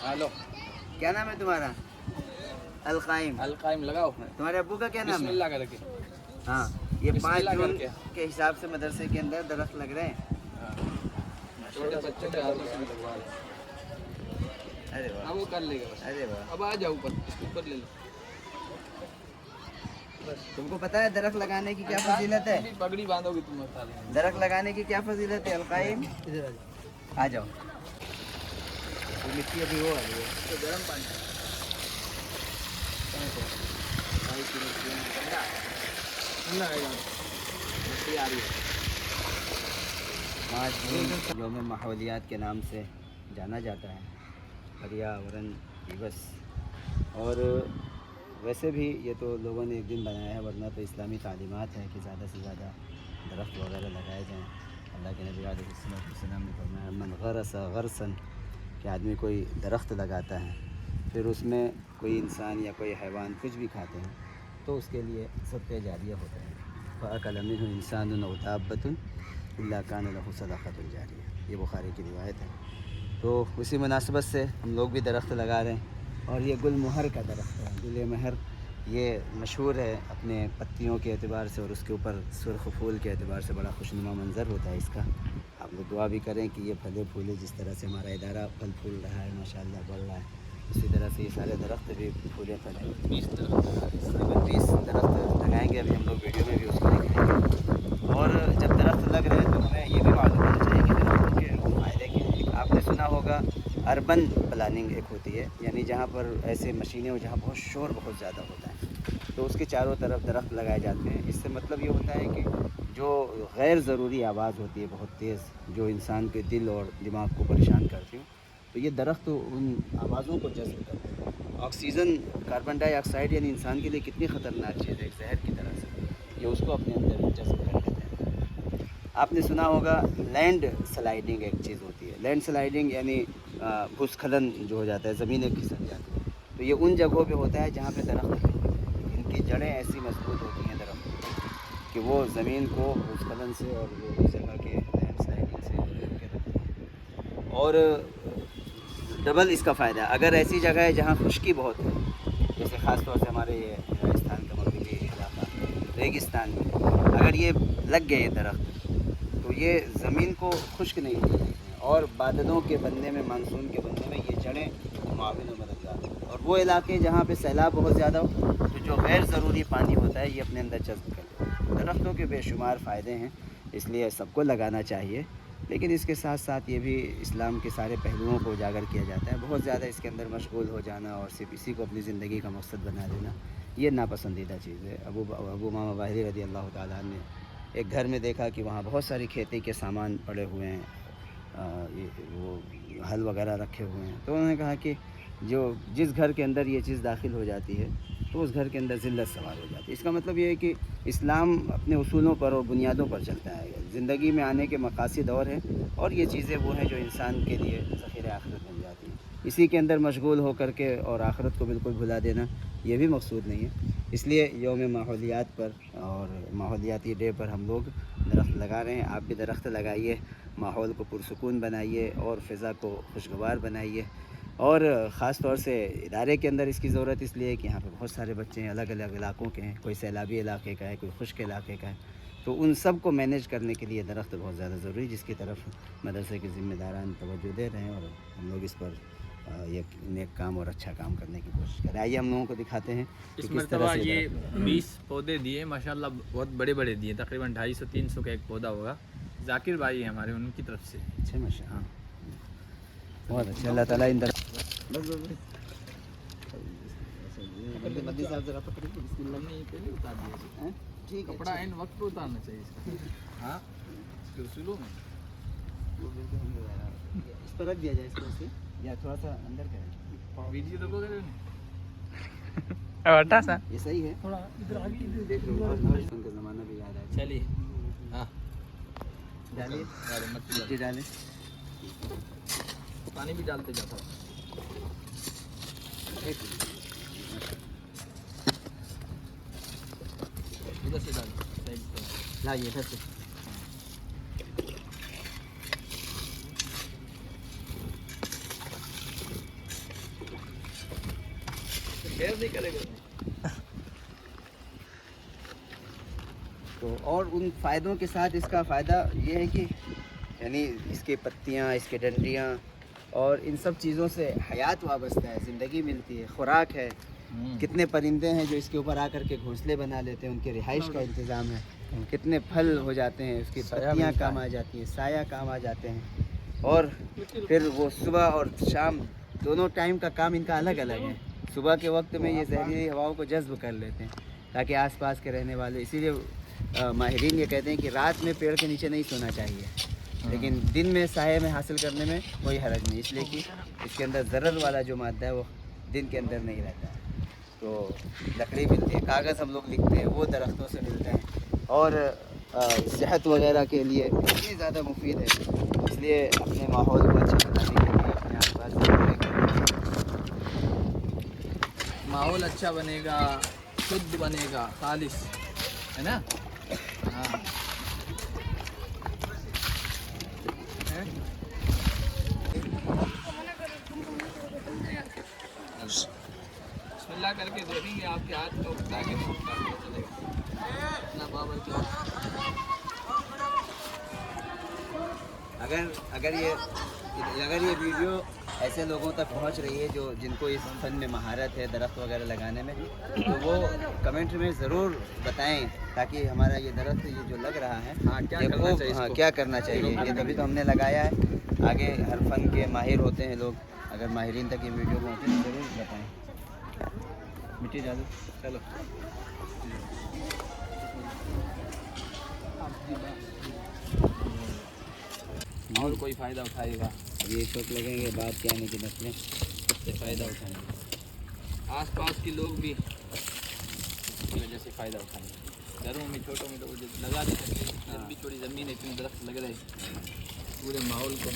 Hello, क्या नाम है तुम्हारा? अलकाइम। अलकाइम लगाओ। तुम्हारे अब्बू का क्या नाम है? बिस्मिल्लाह करके। हाँ, ये 5 बिस्मिल्लाह जून करके। के हिसाब से मदरसे के अंदर दरख्त लग रहे हैं। छोटे बच्चों के हाथों से भी लगवा रहे हैं। अरे वाह, हाँ वो कर लेगा बस। अरे वाह। अब आ जाओ ऊपर, इसके ऊपर ले लो। तुमको पता है दरख्त लगाने की क्या फजीलत है? पगड़ी बांधोगी तुम बता देना। दरख्त लगाने की क्या फजीलत है अलकाइम? आ जाओ। ये मिट्टी अभी वो वाली है। तो गर्म पानी ठंडा आएगा, मिट्टी आ रही है। 5 जून यौम माहौलियात के नाम से जाना जाता है, पर्यावरण दिवस। और वैसे भी ये तो लोगों ने एक दिन बनाया है, वरना तो इस्लामी तालीमात है कि ज़्यादा से ज़्यादा दरख्त वगैरह लगाए जाएँ। अल्लाह के नबी अलैहिस्सलाम ने फरमाया मन गरस गरसन, कि आदमी कोई दरख्त लगाता है फिर उसमें कोई इंसान या कोई हैवान कुछ भी खाते हैं तो उसके लिए सदक़े जारिया होता है। फ़अकल मिन्हु इंसान औ दाब्बतुन इल्ला कान लहु सदक़तुन जारिया, ये बुखारी की रिवायत है। तो उसी मुनासबत से हम लोग भी दरख्त लगा रहे हैं। और ये गुलमोहर का दरख्त है। गुलमोहर ये मशहूर है अपने पत्तियों के एतबार से और उसके ऊपर सुर्ख फूल के एतबार से बड़ा खुशनुमा मंज़र होता है इसका। आप लोग दुआ भी करें कि ये फले फूले, जिस तरह से हमारा इदारा फल फूल रहा है माशाअल्लाह बढ़ रहा है, इसी तरह से ये सारे दरख्त भी फूले फले। 20 दरख्त दरख्त लगाएंगे, अभी हम लोग वीडियो में भी उसको दिखाएंगे। और जब दरख्त लग रहे हैं तो हमें ये भी मालूम होना चाहिए कि दरख्तों के फ़ायदे क्या हैं। आपने सुना होगा अर्बन प्लानिंग एक होती है, यानी जहाँ पर ऐसे मशीनें हो जहाँ बहुत शोर बहुत ज़्यादा होता है तो उसके चारों तरफ दरख्त लगाए जाते हैं। इससे मतलब ये होता है कि जो गैर ज़रूरी आवाज़ होती है बहुत तेज़, जो इंसान के दिल और दिमाग को परेशान करती हो, तो ये दरख्त उन आवाज़ों को जज़्ब करते हैं। ऑक्सीजन, कार्बन डाइऑक्साइड यानी इंसान के लिए कितनी ख़तरनाक चीज़ है, एक जहर की तरह से, ये उसको अपने अंदर जज़्ब कर लेते हैं। आपने सुना होगा लैंड स्लाइडिंग एक चीज़ होती है। लैंड स्लाइडिंग यानी भूस्खलन जो हो जाता है, ज़मीनें खिसक जाती हैं, तो ये उन जगहों पे होता है जहाँ पे दरख्त नहीं होते। इनकी जड़ें ऐसी मजबूत होती हैं दरख्तों की कि वो ज़मीन को भूस्खलन से और वो उस जगह के लैंड स्लाइडिंग से रोक के रखती हैं। और डबल इसका फ़ायदा है अगर ऐसी जगह है जहाँ खुश्की बहुत है, जैसे ख़ास तौर से हमारे ये राजस्थान का मगरबी इलाका रेगिस्तान में, अगर ये लग गए दरख्त तो ये ज़मीन को खुश्क नहीं होने देते हैं और बादलों के बनने में, मानसून के बनने में ये जड़ें मुआविन और मददगार हैं। और वो इलाके जहाँ पे सैलाब बहुत ज़्यादा हो तो जो गैर ज़रूरी पानी होता है ये अपने अंदर जज़्ब कर लेता है। दरख्तों के बेशुमार फ़ायदे हैं, इसलिए सबको लगाना चाहिए, लेकिन इसके साथ साथ ये भी इस्लाम के सारे पहलुओं को उजागर किया जाता है। बहुत ज़्यादा इसके अंदर मशगूल हो जाना और सिर्फ इसी को अपनी ज़िंदगी का मकसद बना देना, ये नापसंदीदा चीज़ है। अबू उमामा बाहिली रज़ी अल्लाह तआला अन्हु ने एक घर में देखा कि वहाँ बहुत सारी खेती के सामान पड़े हुए हैं, वो हल वगैरह रखे हुए हैं, तो उन्होंने कहा कि जिस घर के अंदर ये चीज़ दाखिल हो जाती है तो उस घर के अंदर ज़िल्लत सवार हो जाती है। इसका मतलब ये है कि इस्लाम अपने उसूलों पर और बुनियादों पर चलता है। ज़िंदगी में आने के मकासद और हैं और ये चीज़ें वो हैं जो इंसान के लिए ज़ख़ीरे आखिरत बन जाती हैं। इसी के अंदर मशगूल होकर के और आखिरत को बिल्कुल भुला देना ये भी मकसूद नहीं है। इसलिए यौम माहौलियात पर और माहौलियाती डे पर हम लोग दरख्त लगा रहे हैं। आप भी दरख्त लगाइए, माहौल को पुरसुकून बनाइए और फ़िज़ा को खुशगवार बनाइए। और ख़ास तौर से इदारे के अंदर इसकी ज़रूरत इसलिए है कि यहाँ पर बहुत सारे बच्चे हैं, अलग अलग इलाक़ों के हैं, कोई सैलाबी इलाके का है, कोई खुश्क इलाके का है, तो उन सब को मैनेज करने के लिए दरख्त बहुत ज़्यादा ज़रूरी है, जिसकी तरफ मदरसे के ज़िम्मेदारान तवज्जो दे रहे हैं और हम लोग इस पर ये नेक काम और अच्छा काम करने की कोशिश करें। आइए हम लोगों को दिखाते हैं कि इस किस मरतबा तरह से ये 20 पौधे दिए माशाल्लाह, बहुत बड़े बड़े दिए, तकरीबन 250-300 का एक पौधा होगा। जाकिर भाई हमारे, उनकी तरफ से। अच्छा माशा, हाँ बहुत अच्छा। अल्लाह ताला इन बल्दी साहब ज़रा पकड़िए, बिस्मिल्लाह। हमने ये पहले उतार दिया, ठीक है, कपड़ा एन वक्त पे उतारना चाहिए इसका। हाँ, इसके उसूलों में इस पर रख दिया जाए इसको से, या थोड़ा सा अंदर करें। वीडियो देखो करे हटा सा ये सही है, थोड़ा इधर आगे देख लो उनका ज़माना भी याद आया। चलिए। हाँ, डालिए, मट्टी मिट्टी डालें, पानी भी डालते जाता हूँ। उधर से डाल, साइड से। लाइए इधर से। शेयर नहीं करेगा। तो और उन फ़ायदों के साथ इसका फ़ायदा ये है कि यानी इसके पत्तियाँ, इसके डंडियाँ और इन सब चीज़ों से हयात वाबस्ता है, ज़िंदगी मिलती है, खुराक है। कितने परिंदे हैं जो इसके ऊपर आकर के घोंसले बना लेते हैं, उनके रिहाइश का इंतज़ाम है। कितने फल हो जाते हैं, उसकी पत्तियाँ काम आ जाती हैं, साया काम आ जाते हैं। और फिर वो सुबह और शाम दोनों टाइम का काम इनका अलग अलग है। सुबह के वक्त में ये जहरीली हवाओं को जज्ब कर लेते हैं ताकि आसपास के रहने वाले, इसीलिए माहिरीन ये कहते हैं कि रात में पेड़ के नीचे नहीं सोना चाहिए, लेकिन दिन में साये में हासिल करने में कोई हरज नहीं, इसलिए कि इसके अंदर ज़रर वाला जो मादा है वो दिन के अंदर नहीं रहता है। तो लकड़ी मिलती है, कागज़ हम लोग लिखते हैं वो दरख्तों से मिलते हैं और सेहत वगैरह के लिए इतनी ज़्यादा मुफीद है। इसलिए अपने माहौल को अच्छा बनाने के लिए अपने आसपास माहौल अच्छा बनेगा, शुद्ध बनेगा, खालिश, है ना। हाँ बिस्मिल्लाह करके देखेंगे आपके हाथ को उठा के इतना पावर क्या। अगर ये वीडियो ऐसे लोगों तक पहुंच रही है जो जिनको इस फन में महारत है दरख्त वगैरह लगाने में, तो वो कमेंट में ज़रूर बताएं ताकि हमारा ये दरख्त ये जो लग रहा है क्या करना चाहिए। ये तभी तो हमने लगाया है। आगे हर फन के माहिर होते हैं लोग, अगर माहिरीन तक ये वीडियो पहुँचे तो ज़रूर बताएँ। मिट्टी डालो, चलो और कोई फ़ायदा उठाएगा। अब ये शौक लगेंगे बाद के आने की नस्लें से फ़ायदा उठाएंगे, आसपास के लोग भी इसकी वजह से फ़ायदा उठाएंगे। घरों में छोटों में तो लगा देते हैं, जब भी थोड़ी ज़मीन है, इतने दरख्त लग रहे हैं, पूरे माहौल को